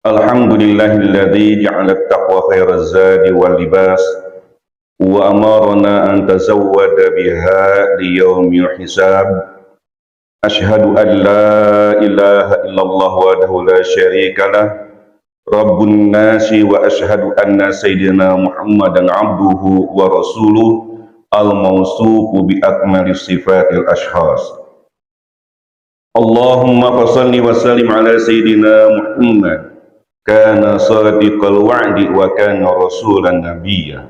Alhamdulillahilladzi ja'ala at-taqwa khairaz zadi wal libas wa amarna an tazawwada biha li yaumil hisab. Ashhadu an la ilaha illallah wahdahu la syarika lah rabbun nasi wa ashhadu anna sayyidina Muhammadan abduhu wa rasuluh al-mawsufu bi akmalis sifatil ashkhas. Allahumma salli wa sallim ala sayyidina Muhammad kana sadiqal wa'di wa kana rasulan nabiyya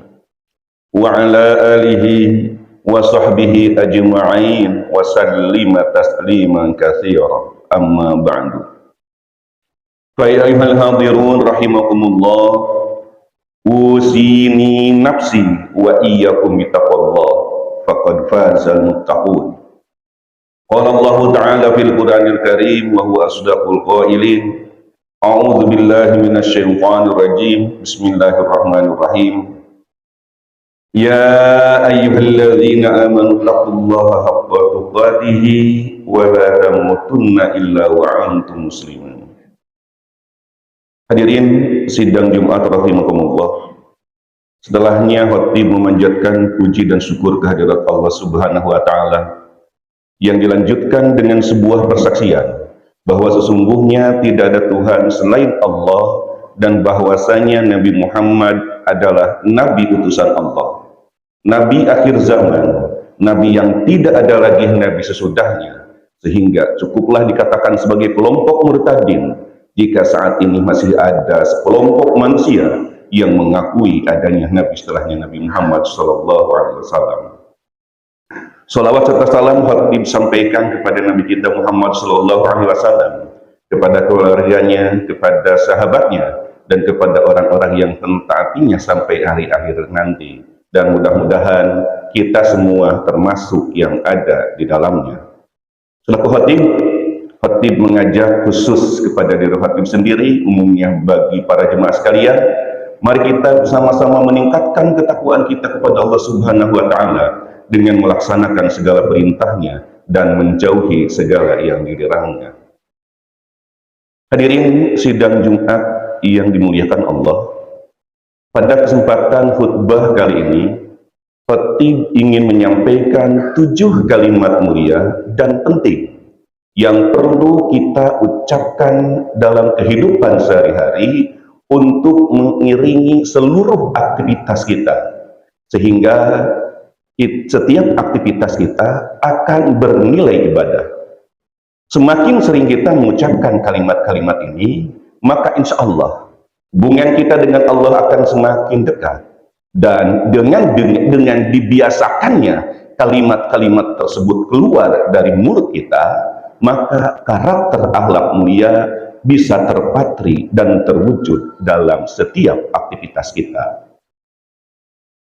wa ala alihi wa sahbihi ajma'in wa sallima tasliman katsira amma ba'du. Fa ya ayyuhal hadirun rahimakumullah, usini nafsi wa iyyakum bittaqwallah faqad fazal muttaqun. Qala Allah Ta'ala fil Qur'anil Karim wa huwa asdaqul qailin. A'udzu billahi minasy syaithanir rajim. Bismillahirrahmanirrahim. Ya ayyuhalladzina amanu taqullaha haqqa tuqatih wa la tamutunna illa wa antum muslimun. Hadirin sidang Jumat rahimakumullah. Setelahnya khatib memanjatkan puji dan syukur kehadirat Allah Subhanahu wa taala, yang dilanjutkan dengan sebuah persaksian bahwa sesungguhnya tidak ada Tuhan selain Allah dan bahwasanya Nabi Muhammad adalah Nabi utusan Allah, Nabi akhir zaman, Nabi yang tidak ada lagi Nabi sesudahnya, sehingga cukuplah dikatakan sebagai kelompok murtadin jika saat ini masih ada sekelompok manusia yang mengakui adanya Nabi setelahnya Nabi Muhammad SAW. Salawat serta salam khatib sampaikan kepada Nabi kita Muhammad SAW, kepada keluarganya, kepada sahabatnya, dan kepada orang-orang yang mentaatinya sampai hari akhir nanti. Dan mudah-mudahan kita semua termasuk yang ada di dalamnya. Selaku khatib mengajak khusus kepada diri khatib sendiri, umumnya bagi para jemaah sekalian, mari kita bersama-sama meningkatkan ketakwaan kita kepada Allah Subhanahu wa taala dengan melaksanakan segala perintahnya dan menjauhi segala yang dilarangnya. Hadirin sidang Jumat yang dimuliakan Allah, pada kesempatan khutbah kali ini khatib ingin menyampaikan 7 kalimat mulia dan penting yang perlu kita ucapkan dalam kehidupan sehari-hari untuk mengiringi seluruh aktivitas kita, sehingga setiap aktivitas kita akan bernilai ibadah. Semakin sering kita mengucapkan kalimat-kalimat ini, maka insya Allah hubungan kita dengan Allah akan semakin dekat. Dan dengan dibiasakannya kalimat-kalimat tersebut keluar dari mulut kita, maka karakter akhlak mulia bisa terpatri dan terwujud dalam setiap aktivitas kita.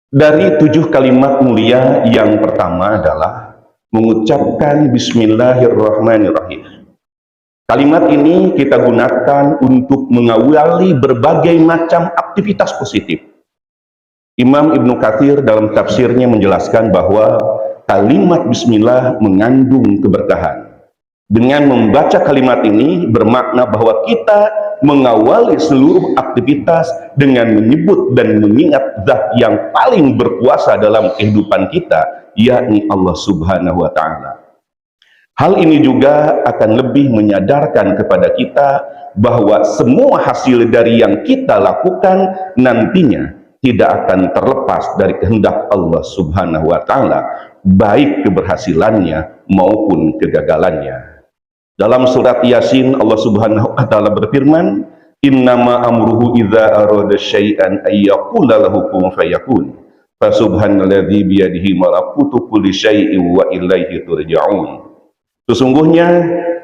Dari 7 kalimat mulia, yang pertama adalah mengucapkan Bismillahirrahmanirrahim. Kalimat ini kita gunakan untuk mengawali berbagai macam aktivitas positif. Imam Ibnu Katsir dalam tafsirnya menjelaskan bahwa kalimat Bismillah mengandung keberkahan. Dengan membaca kalimat ini bermakna bahwa kita mengawali seluruh aktivitas dengan menyebut dan mengingat zat yang paling berkuasa dalam kehidupan kita, yakni Allah Subhanahu wa taala. Hal ini juga akan lebih menyadarkan kepada kita bahwa semua hasil dari yang kita lakukan nantinya tidak akan terlepas dari kehendak Allah Subhanahu wa taala, baik keberhasilannya maupun kegagalannya. Dalam surat Yasin, Allah Subhanahu wa taala berfirman, "Innama amruhu idza arada syai'an ay yaqula lahu kun fayakun. Fasubhanalladzi biyadihi malakutu kulli syai'in wa ilaihi turja'un." Sesungguhnya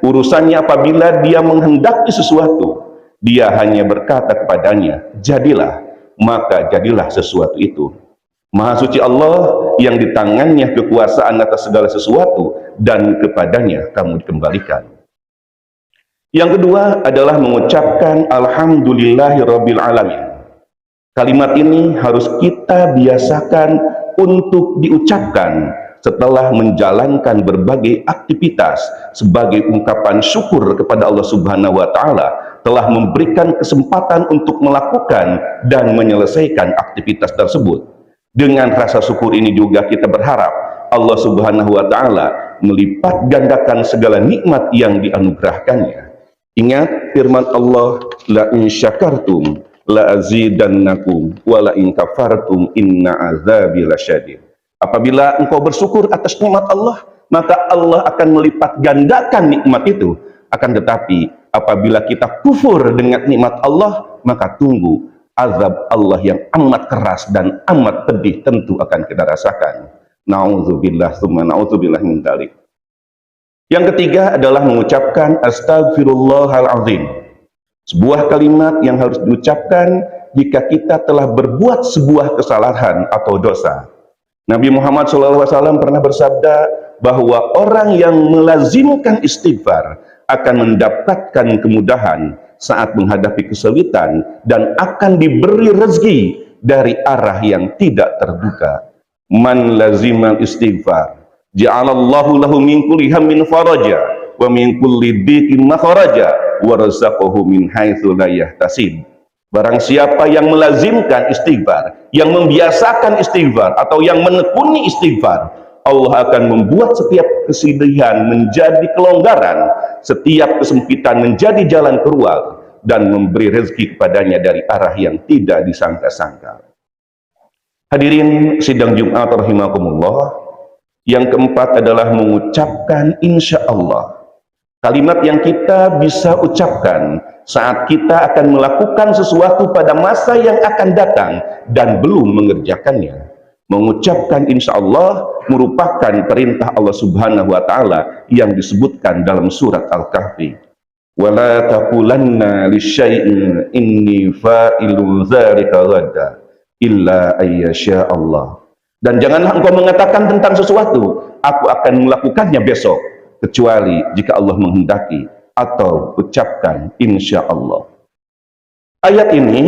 urusannya apabila dia menghendaki sesuatu, dia hanya berkata kepadanya, "Jadilah," maka jadilah sesuatu itu. Maha suci Allah yang di tangannya kekuasaan atas segala sesuatu, dan kepadanya kamu dikembalikan. Yang kedua adalah mengucapkan Alhamdulillahirabbil alamin. Kalimat ini harus kita biasakan untuk diucapkan setelah menjalankan berbagai aktivitas sebagai ungkapan syukur kepada Allah Subhanahu wa taala telah memberikan kesempatan untuk melakukan dan menyelesaikan aktivitas tersebut. Dengan rasa syukur ini juga kita berharap Allah Subhanahu wa taala melipat gandakan segala nikmat yang dianugerahkannya. Ingat firman Allah, la in syakartum la azidannakum wa la in kafartum inna azabi lasyadid. Apabila engkau bersyukur atas nikmat Allah, maka Allah akan melipat gandakan nikmat itu. Akan tetapi apabila kita kufur dengan nikmat Allah, maka tunggu azab Allah yang amat keras dan amat pedih tentu akan kita rasakan. Nauzubillah tsumma nauzubillah min dzalik. Yang ketiga adalah mengucapkan astagfirullahalazim. Sebuah kalimat yang harus diucapkan jika kita telah berbuat sebuah kesalahan atau dosa. Nabi Muhammad SAW pernah bersabda bahwa orang yang melazimkan istighfar akan mendapatkan kemudahan saat menghadapi kesulitan dan akan diberi rezeki dari arah yang tidak terduga. Man lazimal istighfar ja'alallahu lahu min kulli hammin faraja wa min kulli dhiqin makharaja wa razaqahu min haitsu la yahtasib. Barang siapa yang melazimkan istighfar, yang membiasakan istighfar atau yang menekuni istighfar, Allah akan membuat setiap kesedihan menjadi kelonggaran, setiap kesempitan menjadi jalan keluar, dan memberi rezeki kepadanya dari arah yang tidak disangka-sangka. Hadirin sidang Jumat rahimakumullah. Yang keempat adalah mengucapkan insya Allah. Kalimat yang kita bisa ucapkan saat kita akan melakukan sesuatu pada masa yang akan datang dan belum mengerjakannya. Mengucapkan insya Allah merupakan perintah Allah Subhanahu wa taala yang disebutkan dalam surat Al-Kahfi. Wala taqulanna lisyai'in inni fa'ilun dzalika ghadan illa ayyasha Allah. Dan janganlah engkau mengatakan tentang sesuatu, aku akan melakukannya besok, kecuali jika Allah menghendaki, atau ucapkan insya Allah. Ayat ini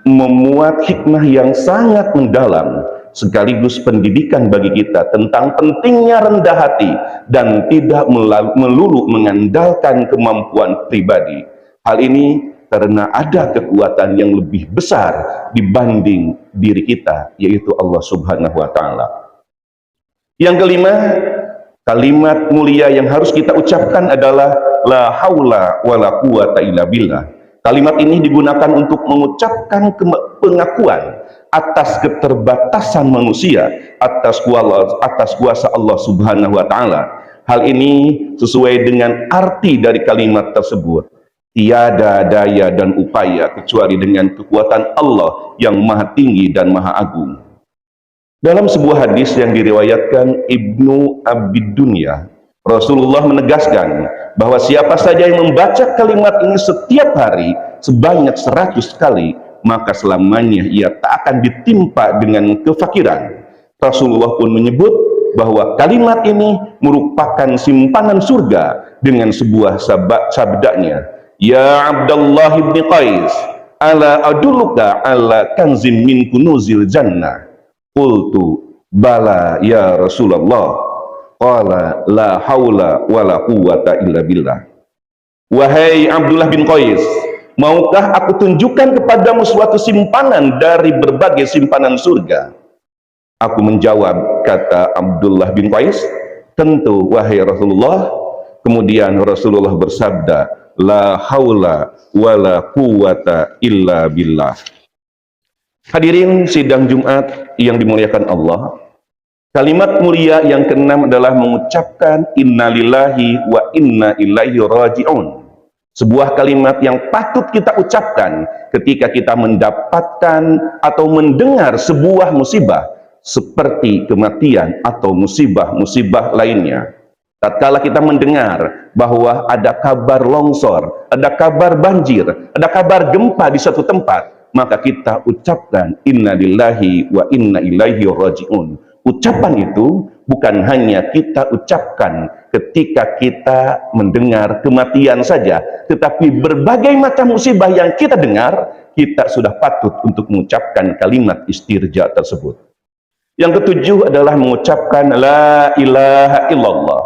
memuat hikmah yang sangat mendalam sekaligus pendidikan bagi kita tentang pentingnya rendah hati dan tidak melulu mengandalkan kemampuan pribadi. Hal ini karena ada kekuatan yang lebih besar dibanding diri kita, yaitu Allah Subhanahu wa taala. Yang kelima, kalimat mulia yang harus kita ucapkan adalah la haula wala quwata illa billah. Kalimat ini digunakan untuk mengucapkan pengakuan atas keterbatasan manusia, atas kuasa Allah Subhanahu wa taala. Hal ini sesuai dengan arti dari kalimat tersebut. Tiada daya dan upaya kecuali dengan kekuatan Allah yang maha tinggi dan maha agung. Dalam sebuah hadis yang diriwayatkan Ibnu Abid Dunya, Rasulullah menegaskan bahwa siapa saja yang membaca kalimat ini setiap hari sebanyak 100 kali, maka selamanya ia tak akan ditimpa dengan kefakiran. Rasulullah pun menyebut bahwa kalimat ini merupakan simpanan surga dengan sebuah sabdanya, ya Abdullah bin Qais, ala adulluka ala kanzin min kunuzil jannah. Qultu bala ya Rasulullah. Qala la haula wala quwata illa billah. Wahai Abdullah bin Qais, maukah aku tunjukkan kepadamu suatu simpanan dari berbagai simpanan surga? Aku menjawab, kata Abdullah bin Qais, tentu wahai Rasulullah. Kemudian Rasulullah bersabda, la haula wala quwata illa billah. Hadirin sidang Jumat yang dimuliakan Allah, kalimat mulia yang keenam adalah mengucapkan innalillahi wa inna ilaihi raji'un. Sebuah kalimat yang patut kita ucapkan ketika kita mendapatkan atau mendengar sebuah musibah seperti kematian atau musibah-musibah lainnya. Tatkala kita mendengar bahwa ada kabar longsor, ada kabar banjir, ada kabar gempa di suatu tempat, maka kita ucapkan innalillahi wa inna ilaihi raji'un. Ucapan itu bukan hanya kita ucapkan ketika kita mendengar kematian saja, tetapi berbagai macam musibah yang kita dengar, kita sudah patut untuk mengucapkan kalimat istirja tersebut. Yang ketujuh adalah mengucapkan la ilaha illallah.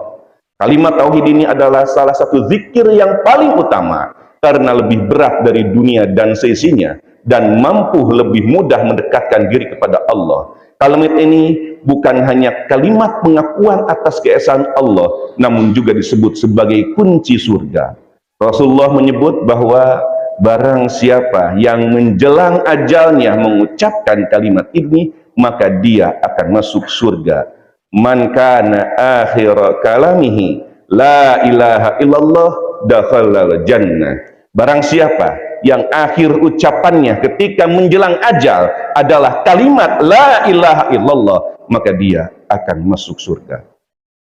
Kalimat tauhid ini adalah salah satu zikir yang paling utama karena lebih berat dari dunia dan seisinya dan mampu lebih mudah mendekatkan diri kepada Allah. Kalimat ini bukan hanya kalimat pengakuan atas keesaan Allah, namun juga disebut sebagai kunci surga. Rasulullah menyebut bahwa barang siapa yang menjelang ajalnya mengucapkan kalimat ini, maka dia akan masuk surga. Man kana akhir kalamihi la ilaha illallah dakhalal jannah. Barang siapa yang akhir ucapannya ketika menjelang ajal adalah kalimat la ilaha illallah, maka dia akan masuk surga.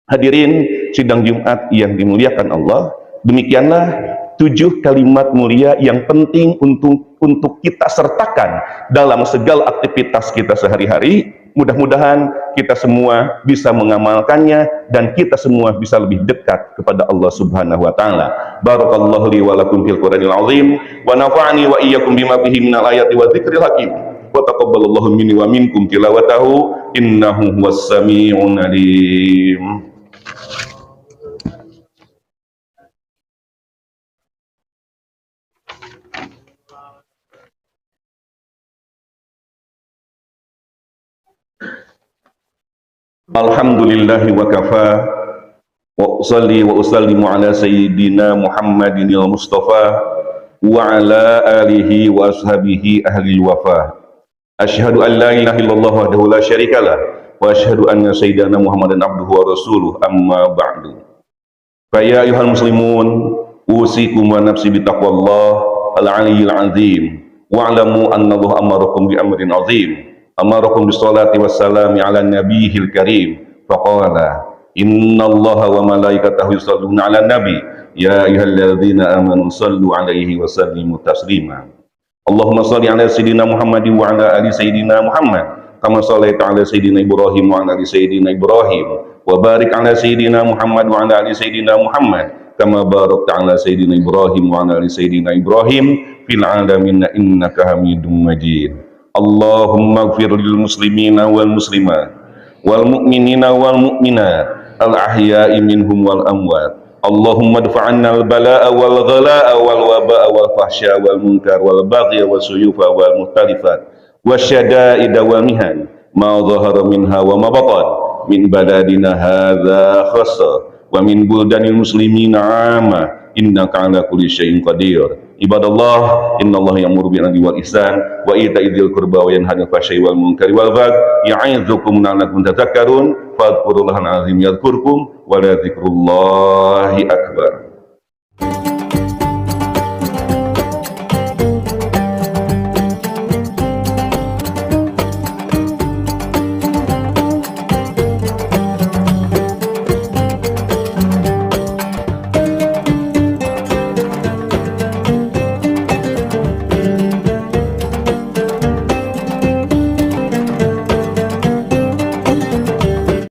Hadirin sidang Jumat yang dimuliakan Allah, demikianlah 7 kalimat mulia yang penting untuk kita sertakan dalam segala aktivitas kita sehari-hari. Mudah-mudahan kita semua bisa mengamalkannya dan kita semua bisa lebih dekat kepada Allah Subhanahu wa taala. Barakallahu li wa lakum fil Qur'anil azim wa nafa'ani wa iyyakum bima fihi minal ayati wa dzikril hakim. Wa taqabbalallahu minni wa minkum tilawatahu innahu huwas sami'un alim. Alhamdulillahi wa kafa wa usalli wa usallimu ala sayyidina Muhammadinil Mustafa wa ala alihi wa ashabihi ahli wafa. Asyhadu an la ilaha illallah wahdahu la syarikalah wa asyhadu anna sayyidina Muhammadan abduhu wa rasuluh, amma ba'du. Fa ya ayyuhal muslimun, usikum wa nafsi bi taqwallah al-'aliyyil 'azim wa 'alamu anna Allah amarakum bi amrin 'azim. Amarakum bisolati wassalami ala nabiyil karim faqala innallaha wa malaikatahu yusholluna ala nabi ya ayyuhalladzina amanu shallu alaihi wa sallimu taslima. Allahumma shalli ala sayyidina Muhammadin wa ala ali sayyidina Muhammad kama shallaita ala sayyidina Ibrahim wa ala ali sayyidina Ibrahim wa barik ala sayyidina Muhammad wa ala ali sayyidina Muhammad kama barakta ala sayyidina Ibrahim wa ala ali sayyidina Ibrahim fil alamin innaka Hamidum Majid. Allahumma ighfir lil muslimina wal muslimat wal mu'minina wal mu'minat al ahya'i minhum wal amwat. Allahumma dfa'anna al bala'a wal ghalaa'a wal waba'a wal fahsya wal munkar wal baghya wal suyufa wal muhtalifat wasyada'ida wal mihan ma dhahara minha wa ma batan min baladina hadza khassa wa min buldanil muslimina 'amma innaka 'ala kulli syai'in qadir. Ibadallah, innallaha ya'muru bil 'adli wal ihsan wa ita'i dzil qurba wa yanha 'anil fahsya'i wal munkari wal baghi ya'idzukum la'allakum tadhakkarun fadhkurullahal 'azim yadhkurkum wa la dzikrullahi akbar.